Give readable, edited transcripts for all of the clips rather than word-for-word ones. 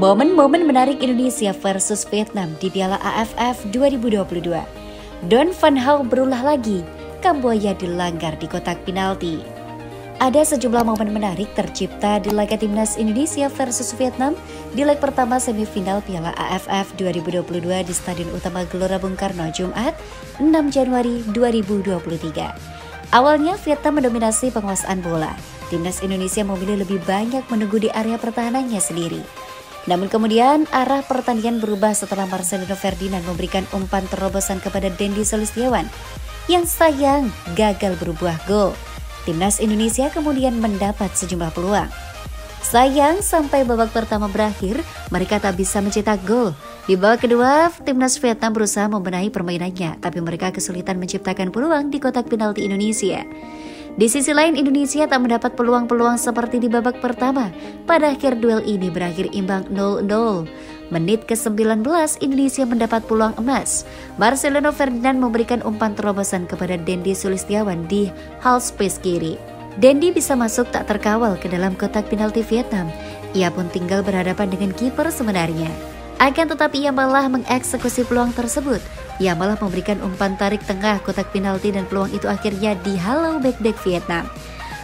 Momen-momen menarik Indonesia versus Vietnam di Piala AFF 2022. Don Van Hal berulah lagi, Kambuaya dilanggar di kotak penalti. Ada sejumlah momen menarik tercipta di laga timnas Indonesia versus Vietnam di leg pertama semifinal Piala AFF 2022 di Stadion Utama Gelora Bung Karno Jumat 6 Januari 2023. Awalnya Vietnam mendominasi penguasaan bola. Timnas Indonesia memilih lebih banyak menunggu di area pertahanannya sendiri. Namun kemudian arah pertandingan berubah setelah Marcelino Ferdinand memberikan umpan terobosan kepada Dendi Sulistiawan yang sayang gagal berbuah gol. Timnas Indonesia kemudian mendapat sejumlah peluang. Sayang sampai babak pertama berakhir, mereka tak bisa mencetak gol. Di babak kedua, timnas Vietnam berusaha membenahi permainannya, tapi mereka kesulitan menciptakan peluang di kotak penalti Indonesia. Di sisi lain, Indonesia tak mendapat peluang-peluang seperti di babak pertama. Pada akhir duel ini berakhir imbang 0-0. Menit ke-19, Indonesia mendapat peluang emas. Marcelino Ferdinand memberikan umpan terobosan kepada Dendi Sulistiawan di half space kiri. Dendi bisa masuk tak terkawal ke dalam kotak penalti Vietnam. Ia pun tinggal berhadapan dengan kiper sebenarnya. Akan tetapi ia malah mengeksekusi peluang tersebut. Ia malah memberikan umpan tarik tengah kotak penalti dan peluang itu akhirnya dihalau bek-bek Vietnam.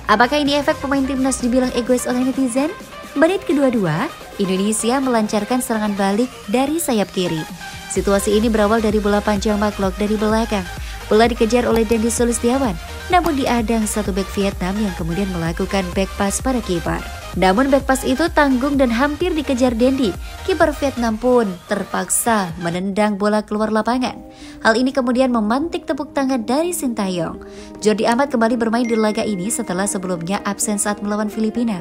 Apakah ini efek pemain timnas dibilang egois oleh netizen? Menit kedua-dua, Indonesia melancarkan serangan balik dari sayap kiri. Situasi ini berawal dari bola panjang Maklok dari belakang. Bola dikejar oleh Dendi Sulistiawan, namun diadang satu bek Vietnam yang kemudian melakukan back pass pada kiper. Namun back pass itu tanggung dan hampir dikejar Dendi. Kiper Vietnam pun terpaksa menendang bola keluar lapangan. Hal ini kemudian memantik tepuk tangan dari Sintayong. Jordi Amat kembali bermain di laga ini setelah sebelumnya absen saat melawan Filipina.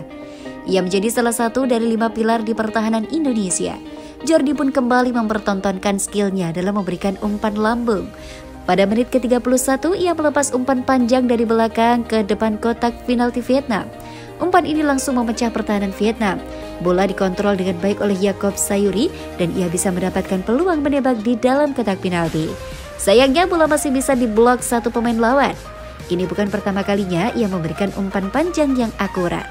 Ia menjadi salah satu dari 5 pilar di pertahanan Indonesia. Jordi pun kembali mempertontonkan skillnya dalam memberikan umpan lambung. Pada menit ke-31, ia melepas umpan panjang dari belakang ke depan kotak penalti Vietnam. Umpan ini langsung memecah pertahanan Vietnam. Bola dikontrol dengan baik oleh Yaakob Sayuri dan ia bisa mendapatkan peluang menembak di dalam kotak penalti. Sayangnya bola masih bisa diblok satu pemain lawan. Ini bukan pertama kalinya ia memberikan umpan panjang yang akurat.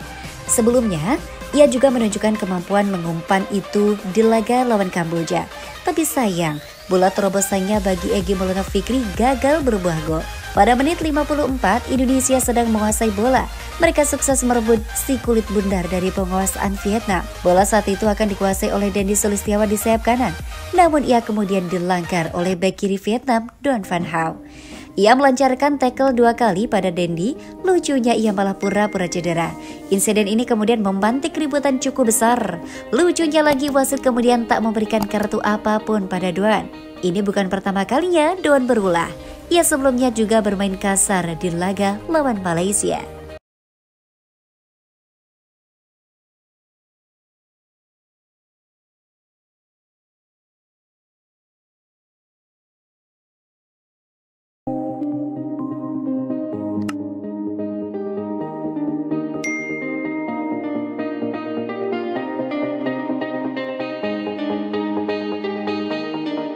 Sebelumnya, ia juga menunjukkan kemampuan mengumpan itu di laga lawan Kamboja. Tapi sayang, bola terobosannya bagi Egy Maulana Fikri gagal berbuah gol. Pada menit 54, Indonesia sedang menguasai bola. Mereka sukses merebut si kulit bundar dari penguasaan Vietnam. Bola saat itu akan dikuasai oleh Dendi Sulistiawan di sayap kanan. Namun ia kemudian dilanggar oleh bek kiri Vietnam, Don Van Hal. Ia melancarkan tackle 2 kali pada Dendi, lucunya ia malah pura-pura cedera. Insiden ini kemudian memantik keributan cukup besar. Lucunya lagi wasit kemudian tak memberikan kartu apapun pada Don. Ini bukan pertama kalinya Don berulah. Ia sebelumnya juga bermain kasar di laga lawan Malaysia.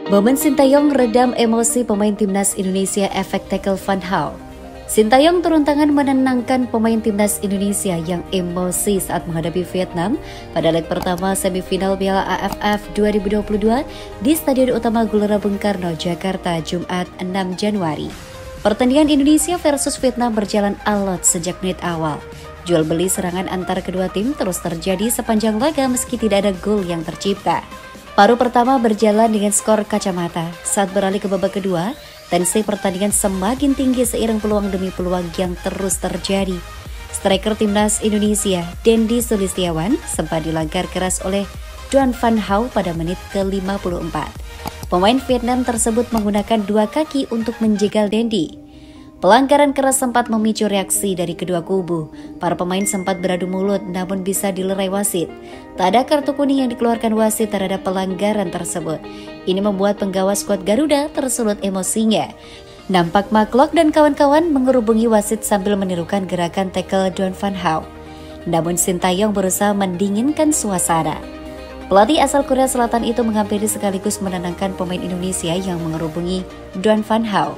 Momen Sintayong redam emosi pemain timnas Indonesia efek tackle Van Hal. Sintayong turun tangan menenangkan pemain timnas Indonesia yang emosi saat menghadapi Vietnam pada leg pertama semifinal Piala AFF 2022 di Stadion Utama Gelora Bung Karno, Jakarta, Jumat 6 Januari. Pertandingan Indonesia versus Vietnam berjalan alot sejak menit awal. Jual beli serangan antar kedua tim terus terjadi sepanjang laga meski tidak ada gol yang tercipta. Paruh pertama berjalan dengan skor kacamata. Saat beralih ke babak kedua, tensi pertandingan semakin tinggi seiring peluang demi peluang yang terus terjadi. Striker timnas Indonesia, Dendi Sulistiawan, sempat dilanggar keras oleh Don Van Hal pada menit ke-54. Pemain Vietnam tersebut menggunakan 2 kaki untuk menjegal Dendi. Pelanggaran keras sempat memicu reaksi dari kedua kubu. Para pemain sempat beradu mulut namun bisa dilerai wasit. Tak ada kartu kuning yang dikeluarkan wasit terhadap pelanggaran tersebut. Ini membuat penggawa skuad Garuda tersulut emosinya. Nampak Maklok dan kawan-kawan mengerubungi wasit sambil menirukan gerakan tackle Don Van Hal. Namun Sintayong berusaha mendinginkan suasana. Pelatih asal Korea Selatan itu menghampiri sekaligus menenangkan pemain Indonesia yang mengerubungi Don Van Hal.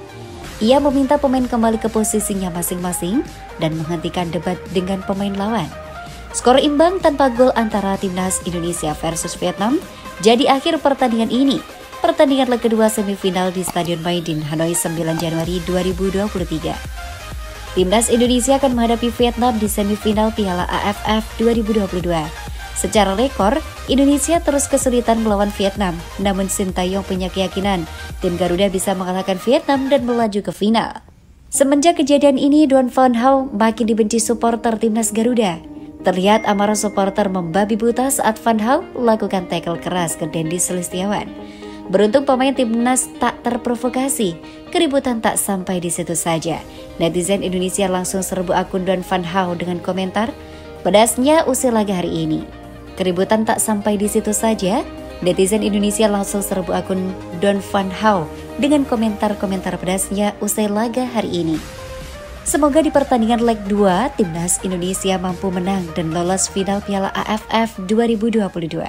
Ia meminta pemain kembali ke posisinya masing-masing dan menghentikan debat dengan pemain lawan. Skor imbang tanpa gol antara Timnas Indonesia versus Vietnam jadi akhir pertandingan ini. Pertandingan leg kedua semifinal di Stadion Maidin, Hanoi 9 Januari 2023. Timnas Indonesia akan menghadapi Vietnam di semifinal Piala AFF 2022. Secara rekor, Indonesia terus kesulitan melawan Vietnam, namun Sintayong punya keyakinan tim Garuda bisa mengalahkan Vietnam dan melaju ke final. Semenjak kejadian ini, Don Van Hal makin dibenci supporter Timnas Garuda. Terlihat amarah supporter membabi buta saat Van Hal lakukan tackle keras ke Dendi Sulistiawan. Beruntung pemain Timnas tak terprovokasi, keributan tak sampai di situ saja. Netizen Indonesia langsung serbu akun Don Van Hal dengan komentar, "Pedasnya usai laga hari ini." Keributan tak sampai di situ saja, netizen Indonesia langsung serbu akun Don Van Hal dengan komentar-komentar pedasnya usai laga hari ini. Semoga di pertandingan leg 2, Timnas Indonesia mampu menang dan lolos final Piala AFF 2022.